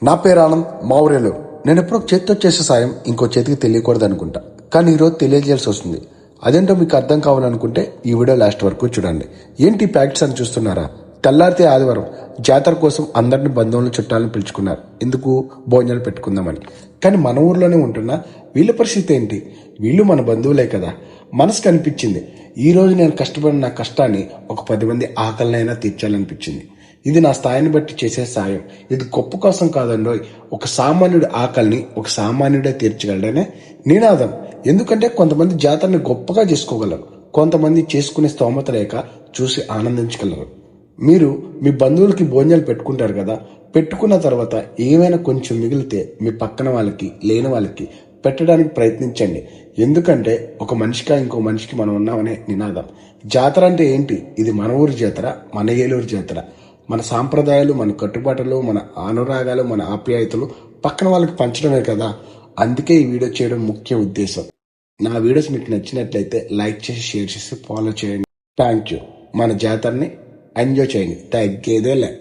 నా పేరు ఆనంద్ మావురేలు. నేను ఎప్పుడో చేతితో చేసే సాయం ఇంకో చేతికి తెలియకూడదు అనుకుంటా, కానీ ఈరోజు తెలియజేయాల్సి వస్తుంది. అదేంటో మీకు అర్థం కావాలనుకుంటే ఈ వీడియో లాస్ట్ వరకు చూడండి. ఏంటి ప్యాకెట్స్ అని చూస్తున్నారా? తెల్లారితే ఆదివారం జాతర కోసం అందరిని బంధువులను చుట్టాలను పిలుచుకున్నారు. ఎందుకు? భోజనాలు పెట్టుకుందామని. కానీ మన ఊర్లోనే ఉంటున్నా వీళ్ళ పరిస్థితి ఏంటి? వీళ్ళు మన బంధువులే కదా. మనసుకు అనిపించింది, ఈ రోజు నేను కష్టపడిన నా కష్టాన్ని ఒక 10 మంది ఆకలినైనా తీర్చాలనిపించింది. ఇది నా స్థాయిని బట్టి చేసే సాయం. ఇది గొప్ప కోసం కాదండోయ్. ఒక సామాన్యుడి ఆకలిని ఒక సామాన్యుడే తీర్చగలడనే నినాదం. ఎందుకంటే కొంతమంది జాతరని గొప్పగా చేసుకోగలరు, కొంతమంది చేసుకునే స్తోమత లేక చూసి ఆనందించగలరు. మీరు మీ బంధువులకి భోజనాలు పెట్టుకుంటారు కదా, పెట్టుకున్న తర్వాత ఏమైనా కొంచెం మిగిలితే మీ పక్కన వాళ్ళకి, లేని వాళ్ళకి పెట్టడానికి ప్రయత్నించండి. ఎందుకంటే ఒక మనిషిగా ఇంకో మనిషికి మనం ఉన్నామనే నినాదం. జాతర అంటే ఏంటి? ఇది మన ఊరి జాతర, మన ఏలూరు జాతర. మన సాంప్రదాయాలు, మన కట్టుబాటులు, మన అనురాగాలు, మన ఆప్యాయతలు పక్కన వాళ్ళకి పంచడమే కదా. అందుకే ఈ వీడియో చేయడం ముఖ్య ఉద్దేశం. నా వీడియోస్ మీకు నచ్చినట్లయితే లైక్ చేసి, షేర్ చేసి, ఫాలో చేయండి. Thank you. మన జాతరని ఎంజాయ్ చేయండి, తగ్గేదేలే.